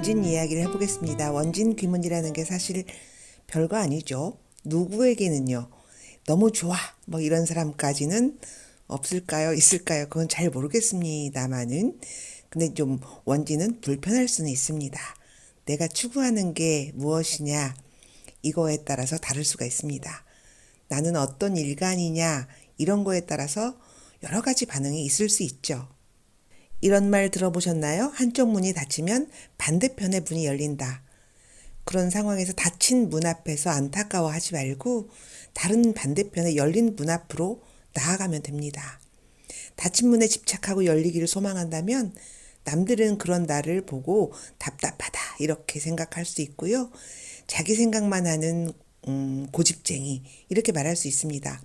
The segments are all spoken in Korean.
원진 이야기를 해보겠습니다. 원진 귀문이라는 게 사실 별거 아니죠. 누구에게는요. 너무 좋아 뭐 이런 사람까지는 없을까요? 있을까요? 그건 잘 모르겠습니다만은 근데 좀 원진은 불편할 수는 있습니다. 내가 추구하는 게 무엇이냐 이거에 따라서 다를 수가 있습니다. 나는 어떤 일간이냐 이런 거에 따라서 여러 가지 반응이 있을 수 있죠. 이런 말 들어보셨나요? 한쪽 문이 닫히면 반대편의 문이 열린다. 그런 상황에서 닫힌 문 앞에서 안타까워하지 말고 다른 반대편에 열린 문 앞으로 나아가면 됩니다. 닫힌 문에 집착하고 열리기를 소망한다면 남들은 그런 나를 보고 답답하다 이렇게 생각할 수 있고요. 자기 생각만 하는 고집쟁이 이렇게 말할 수 있습니다.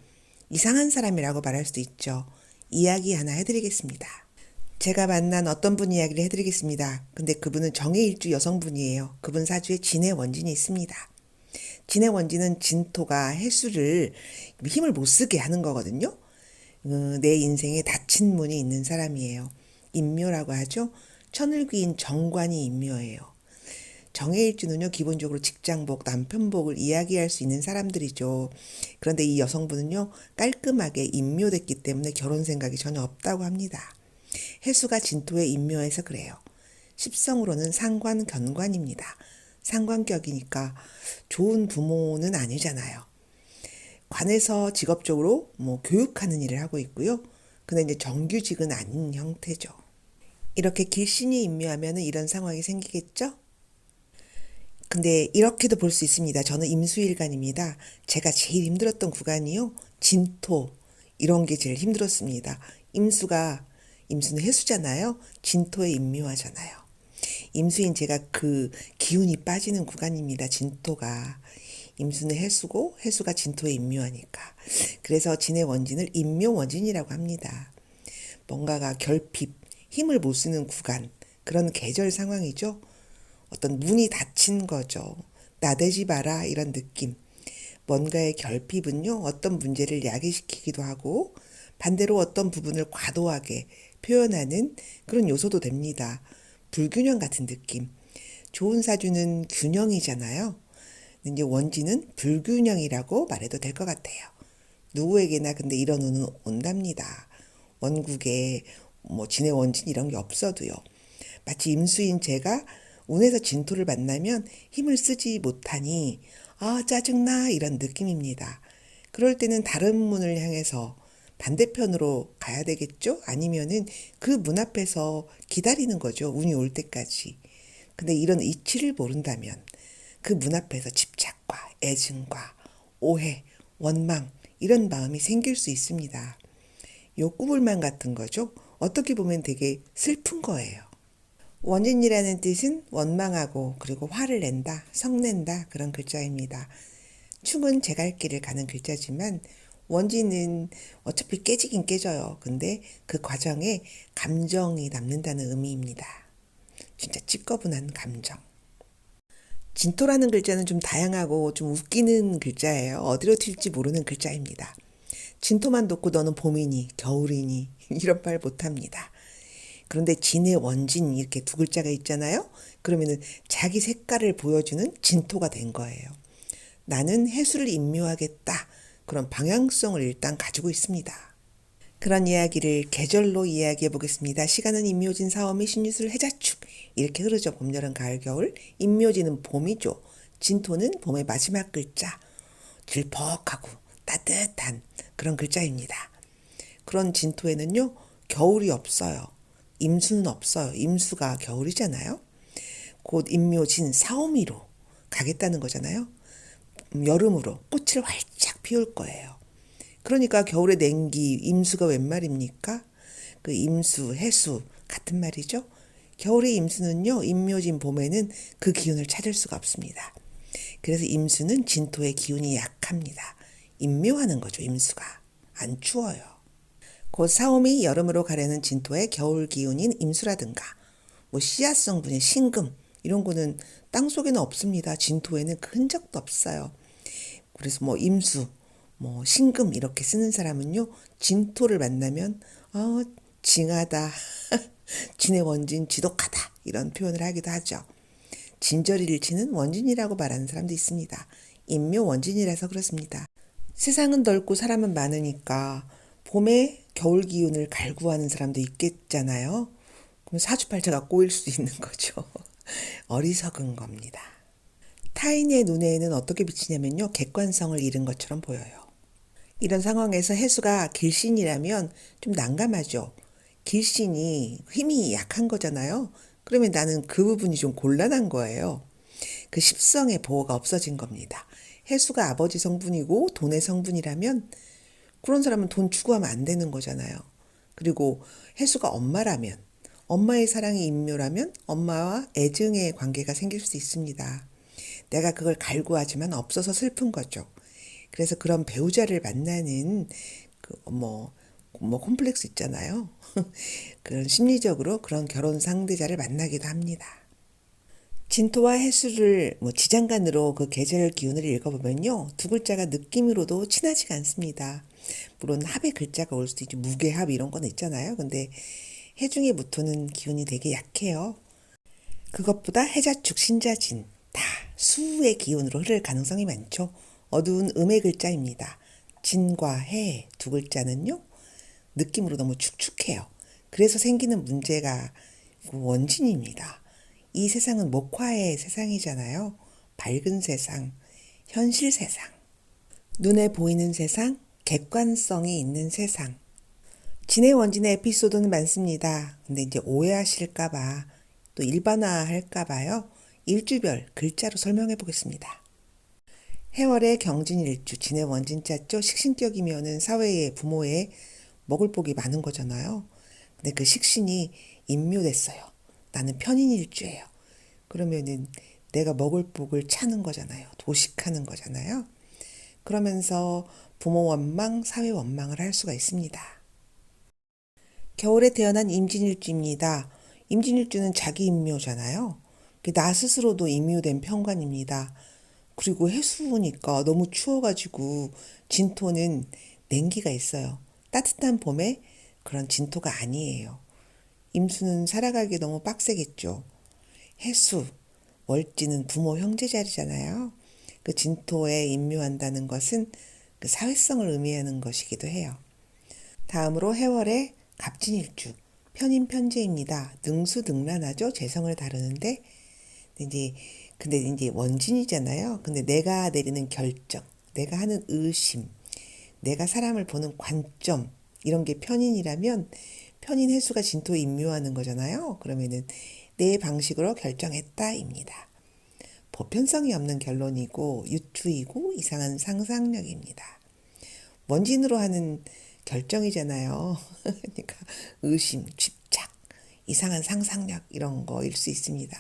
이상한 사람이라고 말할 수도 있죠. 이야기 하나 해드리겠습니다. 제가 만난 어떤 분 이야기를 해드리겠습니다. 근데 그분은 정해일주 여성분이에요. 그분 사주에 진의 원진이 있습니다. 진의 원진은 진토가 해수를 힘을 못 쓰게 하는 거거든요. 내 인생에 닫힌 문이 있는 사람이에요. 인묘라고 하죠. 천을귀인 정관이 인묘예요. 정해일주는요, 기본적으로 직장복, 남편복을 이야기할 수 있는 사람들이죠. 그런데 이 여성분은요, 깔끔하게 인묘됐기 때문에 결혼 생각이 전혀 없다고 합니다. 해수가 진토에 인묘해서 그래요. 십성으로는 상관, 견관입니다. 상관격이니까 좋은 부모는 아니잖아요. 관에서 직업적으로 교육하는 일을 하고 있고요. 근데 이제 정규직은 아닌 형태죠. 이렇게 길신이 인묘하면 이런 상황이 생기겠죠? 근데 이렇게도 볼 수 있습니다. 저는 임수일간입니다. 제가 제일 힘들었던 구간이요. 진토 이런 게 제일 힘들었습니다. 임수는 해수잖아요. 진토에 인묘하잖아요. 임수인 제가 그 기운이 빠지는 구간입니다. 진토가. 임수는 해수고 해수가 진토에 인묘하니까. 그래서 진의 원진을 인묘원진이라고 합니다. 뭔가가 결핍, 힘을 못 쓰는 구간, 그런 계절 상황이죠. 어떤 문이 닫힌 거죠. 나대지 마라 이런 느낌. 뭔가의 결핍은요. 어떤 문제를 야기시키기도 하고 반대로 어떤 부분을 과도하게 표현하는 그런 요소도 됩니다. 불균형 같은 느낌. 좋은 사주는 균형이잖아요. 이제 원진은 불균형이라고 말해도 될 것 같아요. 누구에게나 근데 이런 운은 온답니다. 원국에 진의 원진 이런 게 없어도요. 마치 임수인 제가 운에서 진토를 만나면 힘을 쓰지 못하니 짜증나 이런 느낌입니다. 그럴 때는 다른 문을 향해서 반대편으로 가야 되겠죠? 아니면은 그 문 앞에서 기다리는 거죠. 운이 올 때까지. 근데 이런 이치를 모른다면 그 문 앞에서 집착과 애증과 오해, 원망 이런 마음이 생길 수 있습니다. 욕구불만 같은 거죠. 어떻게 보면 되게 슬픈 거예요. 원인이라는 뜻은 원망하고 그리고 화를 낸다, 성낸다 그런 글자입니다. 충은 제 갈 길을 가는 글자지만 원진은 어차피 깨지긴 깨져요. 근데 그 과정에 감정이 남는다는 의미입니다. 진짜 찌꺼분한 감정. 진토라는 글자는 좀 다양하고 좀 웃기는 글자예요. 어디로 튈지 모르는 글자입니다. 진토만 돋고 너는 봄이니 겨울이니 이런 말 못합니다. 그런데 진의 원진 이렇게 두 글자가 있잖아요. 그러면은 자기 색깔을 보여주는 진토가 된 거예요. 나는 해수를 인묘하겠다. 그런 방향성을 일단 가지고 있습니다. 그런 이야기를 계절로 이야기해 보겠습니다. 시간은 인묘진, 사오미, 신유술, 해자축 이렇게 흐르죠. 봄, 여름, 가을, 겨울. 인묘진은 봄이죠. 진토는 봄의 마지막 글자. 질퍽하고 따뜻한 그런 글자입니다. 그런 진토에는요. 겨울이 없어요. 임수는 없어요. 임수가 겨울이잖아요. 곧 인묘진, 사오미로 가겠다는 거잖아요. 여름으로 꽃을 활짝 피울 거예요. 그러니까 겨울에 냉기, 임수가 웬 말입니까? 그 임수, 해수 같은 말이죠. 겨울의 임수는요. 인묘진 봄에는 그 기운을 찾을 수가 없습니다. 그래서 임수는 진토의 기운이 약합니다. 인묘하는 거죠. 임수가. 안 추워요. 곧 사오미 여름으로 가려는 진토의 겨울 기운인 임수라든가 씨앗 성분인 신금 이런 거는 땅속에는 없습니다. 진토에는 그 흔적도 없어요. 그래서 임수, 신금 이렇게 쓰는 사람은요. 진토를 만나면 징하다, 진의 원진 지독하다 이런 표현을 하기도 하죠. 진저리를 치는 원진이라고 말하는 사람도 있습니다. 인묘 원진이라서 그렇습니다. 세상은 넓고 사람은 많으니까 봄에 겨울 기운을 갈구하는 사람도 있겠잖아요. 그럼 사주팔자가 꼬일 수 있는 거죠. 어리석은 겁니다. 타인의 눈에는 어떻게 비치냐면요. 객관성을 잃은 것처럼 보여요. 이런 상황에서 해수가 길신이라면 좀 난감하죠. 길신이 힘이 약한 거잖아요. 그러면 나는 그 부분이 좀 곤란한 거예요. 그 십성의 보호가 없어진 겁니다. 해수가 아버지 성분이고 돈의 성분이라면 그런 사람은 돈 추구하면 안 되는 거잖아요. 그리고 해수가 엄마라면 엄마의 사랑이 인묘라면 엄마와 애증의 관계가 생길 수 있습니다. 내가 그걸 갈구하지만 없어서 슬픈 거죠. 그래서 그런 배우자를 만나는 콤플렉스 있잖아요. 그런 심리적으로 그런 결혼 상대자를 만나기도 합니다. 진토와 해수를 지장간으로 그 계절 기운을 읽어보면요. 두 글자가 느낌으로도 친하지가 않습니다. 물론 합의 글자가 올 수도 있죠. 무게합 이런 건 있잖아요. 근데 해중에 무토는 기운이 되게 약해요. 그것보다 해자축, 신자진 다 수의 기운으로 흐를 가능성이 많죠. 어두운 음의 글자입니다. 진과 해 두 글자는요. 느낌으로 너무 축축해요. 그래서 생기는 문제가 원진입니다. 이 세상은 목화의 세상이잖아요. 밝은 세상, 현실 세상, 눈에 보이는 세상, 객관성이 있는 세상. 진의 원진의 에피소드는 많습니다. 근데 이제 오해하실까봐 또 일반화할까봐요. 일주별 글자로 설명해 보겠습니다. 해월의 경진일주, 진의 원진자죠. 식신격이면은 사회에 부모의 먹을 복이 많은 거잖아요. 근데 그 식신이 인묘됐어요. 나는 편인일주예요. 그러면은 내가 먹을 복을 차는 거잖아요. 도식하는 거잖아요. 그러면서 부모 원망, 사회 원망을 할 수가 있습니다. 겨울에 태어난 임진일주입니다. 임진일주는 자기 인묘잖아요. 나 스스로도 인묘된 편관입니다. 그리고 해수니까 너무 추워가지고 진토는 냉기가 있어요. 따뜻한 봄에 그런 진토가 아니에요. 임수는 살아가기 너무 빡세겠죠. 해수, 월지는 부모 형제 자리잖아요. 그 진토에 인묘한다는 것은 그 사회성을 의미하는 것이기도 해요. 다음으로 해월의 갑진일주, 편인편재입니다. 능수능란하죠. 재성을 다루는데 근데 이제 원진이잖아요. 근데 내가 내리는 결정, 내가 하는 의심, 내가 사람을 보는 관점 이런 게 편인이라면 편인 해수가 진토에 인묘하는 거잖아요. 그러면은 내 방식으로 결정했다입니다. 보편성이 없는 결론이고 유추이고 이상한 상상력입니다. 원진으로 하는 결정이잖아요. 그러니까 의심, 집착, 이상한 상상력 이런 거일 수 있습니다.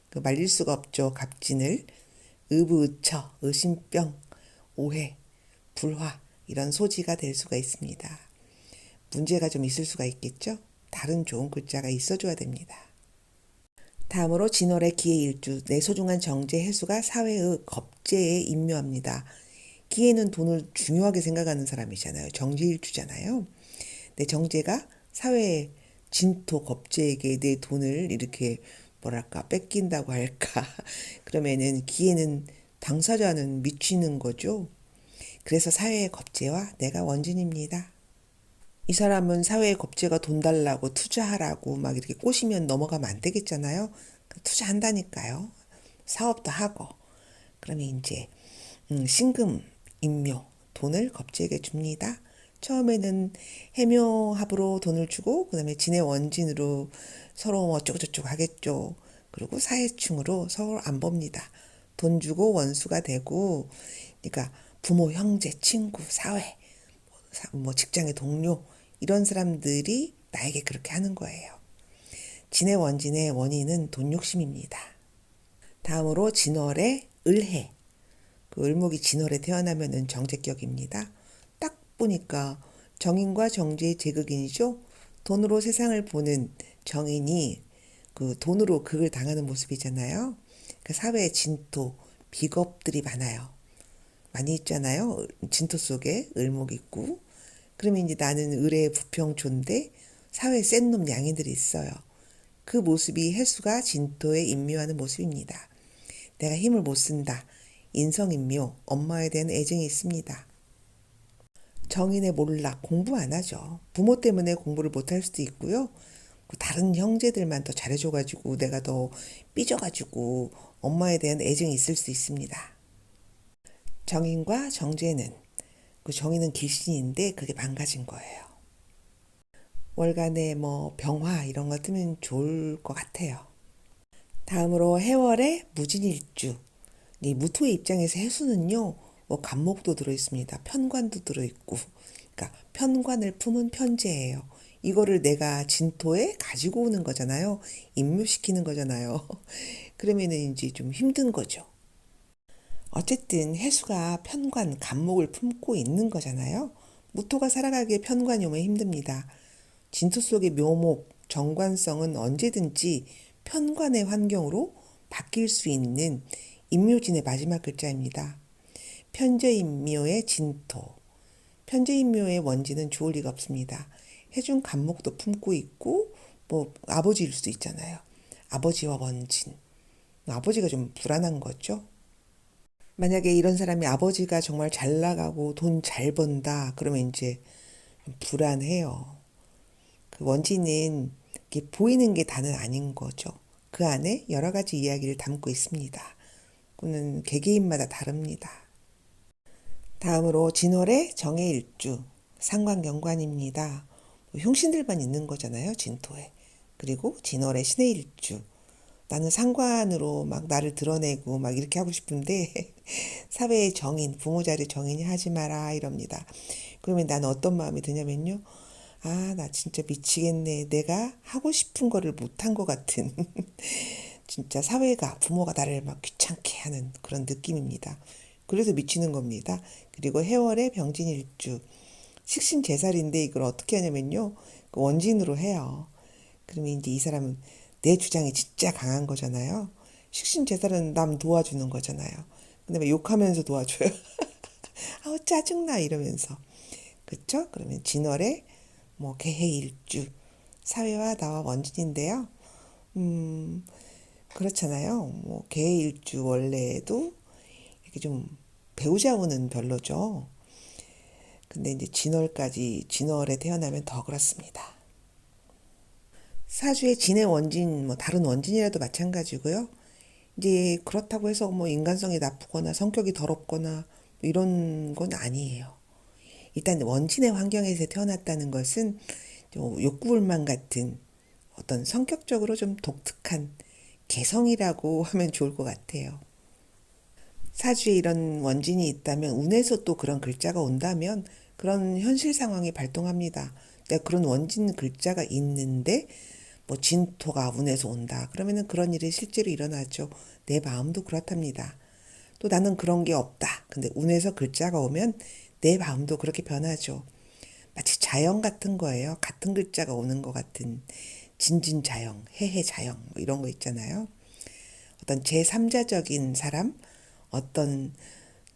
그 말릴 수가 없죠. 갑진을 의부의처, 의심병, 오해, 불화 이런 소지가 될 수가 있습니다. 문제가 좀 있을 수가 있겠죠. 다른 좋은 글자가 있어줘야 됩니다. 다음으로 진월의 기해일주, 내 소중한 정제 해수가 사회의 겁제에 인묘합니다. 기해는 돈을 중요하게 생각하는 사람이잖아요. 정제일주잖아요. 내 정제가 사회의 진토 겁제에게 내 돈을 이렇게 뭐랄까 뺏긴다고 할까. 그러면은 기해는 당사자는 미치는 거죠. 그래서 사회의 겁제와 내가 원진입니다. 이 사람은 사회의 겁제가 돈 달라고 투자하라고 막 이렇게 꼬시면 넘어가면 안 되겠잖아요. 투자한다니까요. 사업도 하고. 그러면 이제 신금, 인묘, 돈을 겁제에게 줍니다. 처음에는 해묘합으로 돈을 주고 그다음에 진의 원진으로 서로 어쩌고저쩌고 하겠죠. 그리고 사회충으로 서로 안 봅니다. 돈 주고 원수가 되고 그러니까 부모, 형제, 친구, 사회, 직장의 동료 이런 사람들이 나에게 그렇게 하는 거예요. 진의 원진의 원인은 돈 욕심입니다. 다음으로 진월의 을해. 그 을목이 진월에 태어나면은 정제격입니다. 딱 보니까 정인과 정제의 제극인이죠. 돈으로 세상을 보는 정인이 그 돈으로 극을 당하는 모습이잖아요. 그 사회의 진토, 비겁들이 많아요. 많이 있잖아요. 진토 속에 을목 있고. 그러면 이제 나는 을의 부평초인데 사회에 센 놈 양이들이 있어요. 그 모습이 해수가 진토에 인묘하는 모습입니다. 내가 힘을 못 쓴다. 인성인묘, 엄마에 대한 애정이 있습니다. 정인의 몰락, 공부 안 하죠. 부모 때문에 공부를 못 할 수도 있고요. 다른 형제들만 더 잘해줘가지고 내가 더 삐져가지고 엄마에 대한 애정이 있을 수 있습니다. 정인과 정제는, 그 정인은 길신인데 그게 망가진 거예요. 월간에 뭐 병화 이런 거 뜨면 좋을 것 같아요. 다음으로 해월의 무진일주. 이 무토의 입장에서 해수는요, 뭐 간목도 들어있습니다. 편관도 들어있고, 그러니까 편관을 품은 편제예요. 이거를 내가 진토에 가지고 오는 거잖아요. 임묘시키는 거잖아요. 그러면은 이제 좀 힘든 거죠. 어쨌든 해수가 편관, 간목을 품고 있는 거잖아요. 무토가 살아가기에 편관이 오면 힘듭니다. 진토 속의 묘목, 정관성은 언제든지 편관의 환경으로 바뀔 수 있는 인묘진의 마지막 글자입니다. 편제인묘의 진토. 편제인묘의 원진은 좋을 리가 없습니다. 해준 간목도 품고 있고 뭐 아버지일 수도 있잖아요. 아버지와 원진. 아버지가 좀 불안한 거죠. 만약에 이런 사람이 아버지가 정말 잘 나가고 돈 잘 번다. 그러면 이제 불안해요. 그 원진은 이게 보이는 게 다는 아닌 거죠. 그 안에 여러 가지 이야기를 담고 있습니다. 그는 개개인마다 다릅니다. 다음으로 진월의 정해일주, 상관경관입니다. 흉신들만 있는 거잖아요, 진토에. 그리고 진월의 신의 일주. 나는 상관으로 막 나를 드러내고 막 이렇게 하고 싶은데 사회의 정인, 부모 자리 정인이 하지 마라 이럽니다. 그러면 나는 어떤 마음이 드냐면요. 아, 나 진짜 미치겠네. 내가 하고 싶은 거를 못한 것 같은 진짜 사회가, 부모가 나를 막 귀찮게 하는 그런 느낌입니다. 그래서 미치는 겁니다. 그리고 해월의 병진일주. 식신제살인데 이걸 어떻게 하냐면요. 그 원진으로 해요. 그러면 이제 이 사람은 내 주장이 진짜 강한 거잖아요. 식신제살은 남 도와주는 거잖아요. 근데 막 욕하면서 도와줘요. 아우 짜증나 이러면서. 그쵸? 그러면 진월에 뭐 개해일주. 사회와 나와 원진인데요. 그렇잖아요. 뭐 개해일주 원래도 이렇게 좀 배우자우는 별로죠. 근데 이제 진월까지 진월에 태어나면 더 그렇습니다. 사주의 진의 원진, 뭐 다른 원진이라도 마찬가지고요. 이제 그렇다고 해서 뭐 인간성이 나쁘거나 성격이 더럽거나 뭐 이런 건 아니에요. 일단 원진의 환경에서 태어났다는 것은 욕구불만 같은 어떤 성격적으로 좀 독특한 개성이라고 하면 좋을 것 같아요. 사주에 이런 원진이 있다면 운에서 또 그런 글자가 온다면 그런 현실 상황이 발동합니다. 내가 그런 원진 글자가 있는데 뭐 진토가 운에서 온다. 그러면은 그런 일이 실제로 일어나죠. 내 마음도 그렇답니다. 또 나는 그런 게 없다. 근데 운에서 글자가 오면 내 마음도 그렇게 변하죠. 마치 자연 같은 거예요. 같은 글자가 오는 것 같은 진진자영, 해해자영 뭐 이런 거 있잖아요. 어떤 제3자적인 사람, 어떤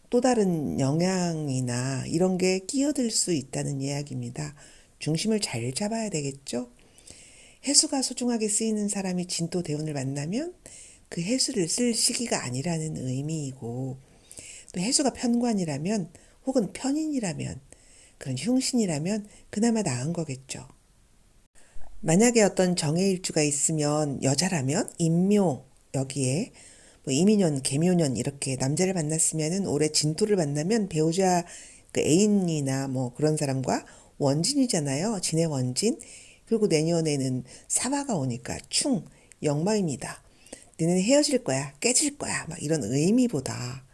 또 다른 영향이나 이런 게 끼어들 수 있다는 이야기입니다. 중심을 잘 잡아야 되겠죠? 해수가 소중하게 쓰이는 사람이 진토 대운을 만나면 그 해수를 쓸 시기가 아니라는 의미이고 또 해수가 편관이라면 혹은 편인이라면 그런 흉신이라면 그나마 나은 거겠죠. 만약에 어떤 정해일주가 있으면 여자라면 인묘 여기에 뭐 이민년, 계묘년 이렇게 남자를 만났으면은 올해 진토를 만나면 배우자 그 애인이나 뭐 그런 사람과 원진이잖아요. 진의 원진. 그리고 내년에는 사화가 오니까 충, 역마입니다. 너는 헤어질 거야, 깨질 거야, 막 이런 의미보다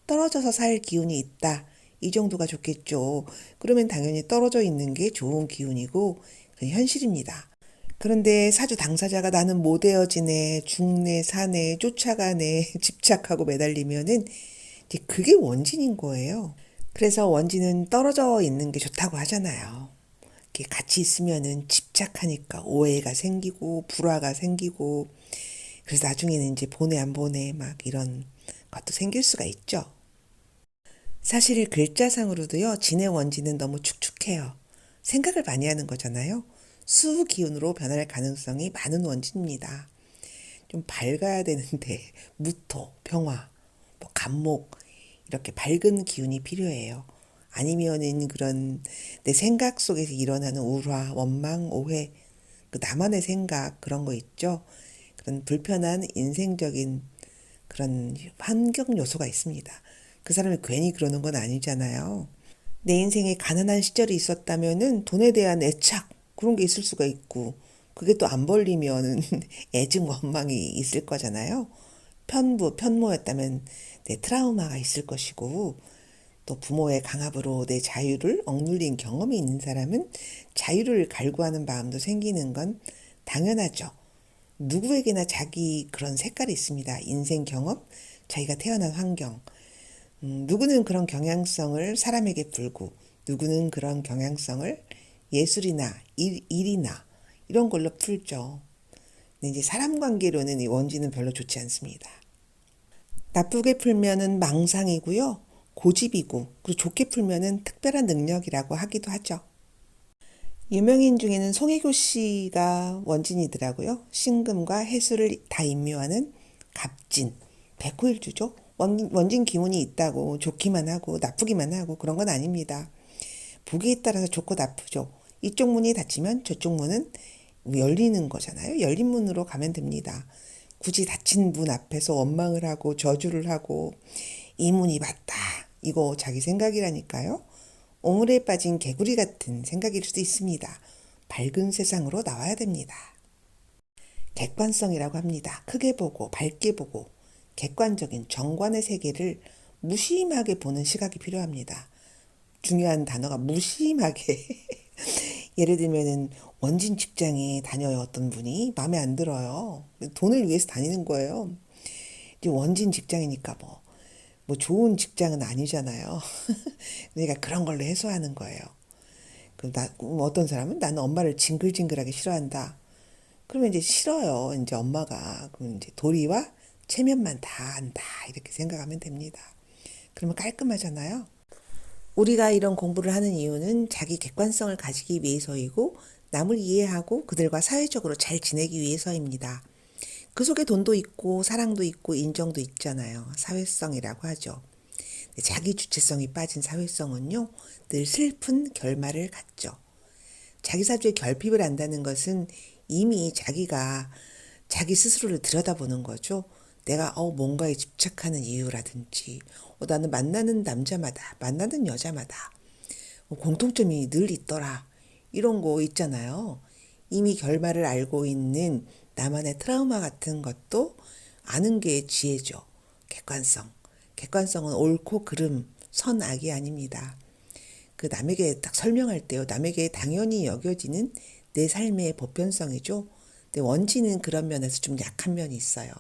떨어져서 살 기운이 있다. 이 정도가 좋겠죠. 그러면 당연히 떨어져 있는 게 좋은 기운이고 그건 현실입니다. 그런데 사주 당사자가 나는 못 헤어지네, 죽네, 사네, 쫓아가네, 집착하고 매달리면은 이제 그게 원진인 거예요. 그래서 원진은 떨어져 있는 게 좋다고 하잖아요. 이렇게 같이 있으면은 집착하니까 오해가 생기고 불화가 생기고 그래서 나중에는 이제 보내 안 보내 막 이런 것도 생길 수가 있죠. 사실 글자상으로도요. 진의 원진은 너무 축축해요. 생각을 많이 하는 거잖아요. 수 기운으로 변할 가능성이 많은 원진입니다. 좀 밝아야 되는데 무토, 병화, 뭐 간목 이렇게 밝은 기운이 필요해요. 아니면은 그런 내 생각 속에서 일어나는 우화, 원망, 오해, 그 나만의 생각 그런 거 있죠. 그런 불편한 인생적인 그런 환경 요소가 있습니다. 그 사람이 괜히 그러는 건 아니잖아요. 내 인생에 가난한 시절이 있었다면은 돈에 대한 애착 그런 게 있을 수가 있고 그게 또 안 벌리면은 애증 원망이 있을 거잖아요. 편모였다면 내 트라우마가 있을 것이고 또 부모의 강압으로 내 자유를 억눌린 경험이 있는 사람은 자유를 갈구하는 마음도 생기는 건 당연하죠. 누구에게나 자기 그런 색깔이 있습니다. 인생 경험, 자기가 태어난 환경. 누구는 그런 경향성을 사람에게 불고, 누구는 그런 경향성을 예술이나 일이나 이런 걸로 풀죠. 근데 이제 사람 관계로는 이 원지는 별로 좋지 않습니다. 나쁘게 풀면은 망상이고요. 고집이고, 그리고 좋게 풀면은 특별한 능력이라고 하기도 하죠. 유명인 중에는 송혜교 씨가 원진이더라고요. 신금과 해수를 다 임묘하는 갑진, 백호일주죠. 원진 기운이 있다고 좋기만 하고 나쁘기만 하고 그런 건 아닙니다. 보기에 따라서 좋고 나쁘죠. 이쪽 문이 닫히면 저쪽 문은 열리는 거잖아요. 열린 문으로 가면 됩니다. 굳이 닫힌 문 앞에서 원망을 하고 저주를 하고 이 문이 맞다. 이거 자기 생각이라니까요. 오물에 빠진 개구리 같은 생각일 수도 있습니다. 밝은 세상으로 나와야 됩니다. 객관성이라고 합니다. 크게 보고 밝게 보고 객관적인 정관의 세계를 무심하게 보는 시각이 필요합니다. 중요한 단어가 무심하게. 예를 들면은 원진 직장에 다녀요 어떤 분이 마음에 안 들어요. 돈을 위해서 다니는 거예요. 이제 원진 직장이니까 뭐 좋은 직장은 아니잖아요. 그러니까 그런 걸로 해소하는 거예요. 어떤 사람은 나는 엄마를 징글징글하게 싫어한다. 그러면 이제 싫어요. 이제 엄마가. 그럼 이제 도리와 체면만 다 안다. 이렇게 생각하면 됩니다. 그러면 깔끔하잖아요. 우리가 이런 공부를 하는 이유는 자기 객관성을 가지기 위해서이고 남을 이해하고 그들과 사회적으로 잘 지내기 위해서입니다. 그 속에 돈도 있고 사랑도 있고 인정도 있잖아요. 사회성이라고 하죠. 자기 주체성이 빠진 사회성은요, 늘 슬픈 결말을 갖죠. 자기 사주에 결핍을 한다는 것은 이미 자기가 자기 스스로를 들여다보는 거죠. 내가 뭔가에 집착하는 이유라든지, 나는 만나는 남자마다, 만나는 여자마다 공통점이 늘 있더라. 이런 거 있잖아요. 이미 결말을 알고 있는 나만의 트라우마 같은 것도 아는 게 지혜죠. 객관성. 객관성은 옳고 그름, 선악이 아닙니다. 그 남에게 딱 설명할 때요. 남에게 당연히 여겨지는 내 삶의 보편성이죠. 근데 원지는 그런 면에서 좀 약한 면이 있어요.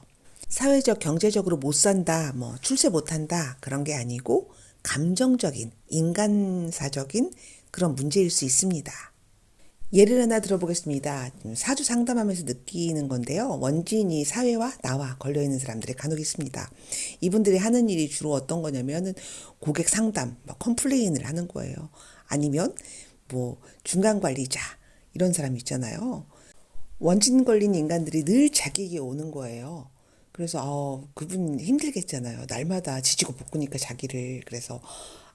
사회적, 경제적으로 못 산다, 출세 못 한다, 그런 게 아니고, 감정적인, 인간사적인 그런 문제일 수 있습니다. 예를 하나 들어보겠습니다. 사주 상담하면서 느끼는 건데요. 원진이 사회와 나와 걸려있는 사람들이 간혹 있습니다. 이분들이 하는 일이 주로 어떤 거냐면은 고객 상담, 컴플레인을 하는 거예요. 아니면 중간 관리자 이런 사람 있잖아요. 원진 걸린 인간들이 늘 자기에게 오는 거예요. 그래서 그분 힘들겠잖아요. 날마다 지지고 볶으니까 자기를. 그래서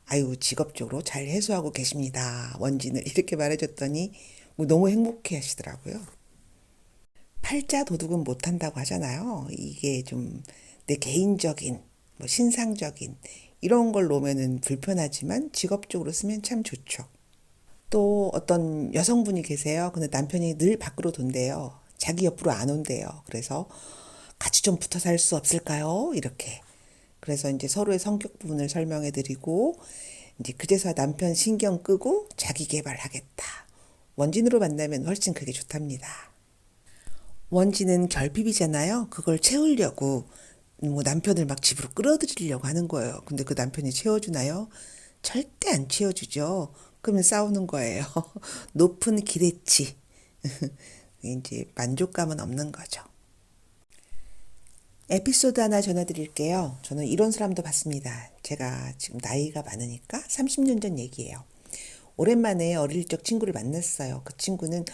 아유 직업적으로 잘 해소하고 계십니다. 원진을 이렇게 말해줬더니 너무 행복해 하시더라고요. 팔자 도둑은 못한다고 하잖아요. 이게 좀 내 개인적인 신상적인 이런 걸 놓으면은 불편하지만 직업적으로 쓰면 참 좋죠. 또 어떤 여성분이 계세요. 근데 남편이 늘 밖으로 돈대요. 자기 옆으로 안 온대요. 그래서 같이 좀 붙어 살 수 없을까요? 이렇게. 그래서 이제 서로의 성격 부분을 설명해 드리고 이제 그제서 남편 신경 끄고 자기 개발하겠다. 원진으로 만나면 훨씬 그게 좋답니다. 원진은 결핍이잖아요. 그걸 채우려고 남편을 막 집으로 끌어들이려고 하는 거예요. 근데 그 남편이 채워주나요? 절대 안 채워주죠. 그러면 싸우는 거예요. 높은 기대치. 이제 만족감은 없는 거죠. 에피소드 하나 전해드릴게요. 저는 이런 사람도 봤습니다. 제가 지금 나이가 많으니까 30년 전 얘기예요. 오랜만에 어릴 적 친구를 만났어요. 그 친구는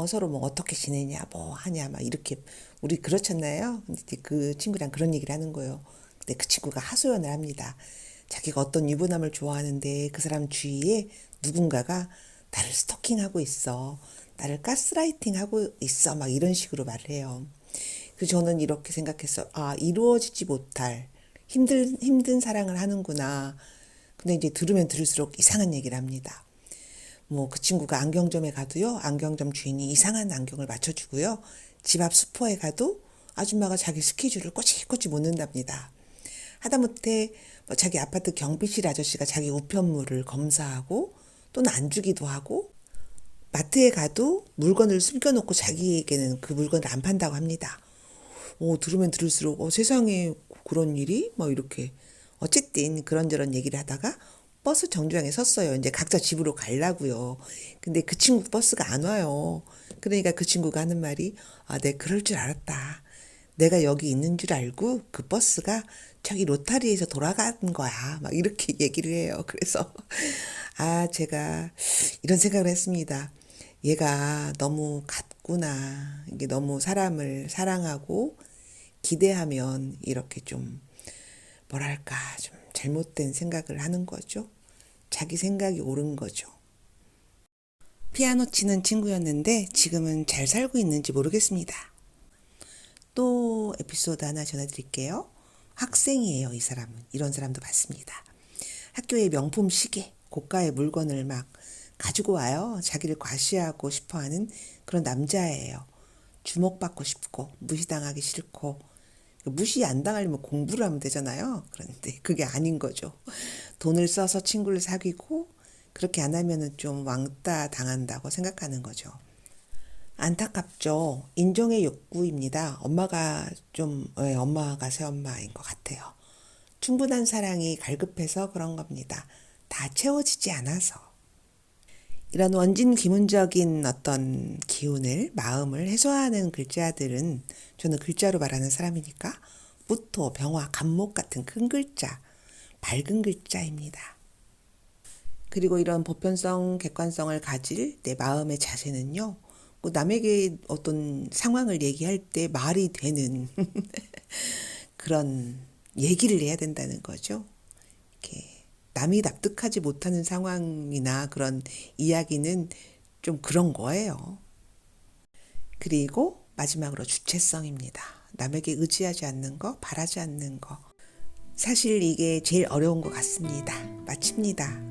서로 뭐 어떻게 지내냐, 뭐 하냐, 막 이렇게 우리 그렇잖아요. 근데 이제 그 친구랑 그런 얘기를 하는 거예요. 근데 그 친구가 하소연을 합니다. 자기가 어떤 유부남을 좋아하는데 그 사람 주위에 누군가가 나를 스토킹하고 있어. 나를 가스라이팅하고 있어. 막 이런 식으로 말을 해요. 그래서 저는 이렇게 생각했어. 아, 이루어지지 못할 힘든 사랑을 하는구나. 근데 이제 들으면 들을수록 이상한 얘기를 합니다. 뭐 그 친구가 안경점에 가도요. 안경점 주인이 이상한 안경을 맞춰주고요. 집 앞 슈퍼에 가도 아줌마가 자기 스케줄을 꼬치꼬치 못 는답니다. 하다못해 뭐 자기 아파트 경비실 아저씨가 자기 우편물을 검사하고 또는 안 주기도 하고 마트에 가도 물건을 숨겨놓고 자기에게는 그 물건을 안 판다고 합니다. 들으면 들을수록 세상에 그런 일이 뭐 이렇게 어쨌든 그런저런 얘기를 하다가 버스 정류장에 섰어요. 이제 각자 집으로 가려고요. 근데 그 친구 버스가 안 와요. 그러니까 그 친구가 하는 말이 내 그럴 줄 알았다. 내가 여기 있는 줄 알고 그 버스가 저기 로타리에서 돌아간 거야. 막 이렇게 얘기를 해요. 그래서 제가 이런 생각을 했습니다. 얘가 너무 같구나. 이게 너무 사람을 사랑하고 기대하면 이렇게 좀 뭐랄까 좀 잘못된 생각을 하는 거죠. 자기 생각이 옳은 거죠. 피아노 치는 친구였는데 지금은 잘 살고 있는지 모르겠습니다. 또 에피소드 하나 전해드릴게요. 학생이에요, 이 사람은. 이런 사람도 봤습니다. 학교에 명품 시계, 고가의 물건을 막 가지고 와요. 자기를 과시하고 싶어하는 그런 남자예요. 주목받고 싶고 무시당하기 싫고 무시 안 당하려면 공부를 하면 되잖아요. 그런데 그게 아닌 거죠. 돈을 써서 친구를 사귀고 그렇게 안 하면은 좀 왕따 당한다고 생각하는 거죠. 안타깝죠. 인정의 욕구입니다. 엄마가 새엄마인 것 같아요. 충분한 사랑이 갈급해서 그런 겁니다. 다 채워지지 않아서. 이런 원진 기문적인 어떤 기운을, 마음을 해소하는 글자들은 저는 글자로 말하는 사람이니까 무토, 병화, 간목 같은 큰 글자, 밝은 글자입니다. 그리고 이런 보편성, 객관성을 가질 내 마음의 자세는요, 남에게 어떤 상황을 얘기할 때 말이 되는 그런 얘기를 해야 된다는 거죠. 이렇게 남이 납득하지 못하는 상황이나 그런 이야기는 좀 그런 거예요. 그리고 마지막으로 주체성입니다. 남에게 의지하지 않는 거, 바라지 않는 거. 사실 이게 제일 어려운 것 같습니다. 마칩니다.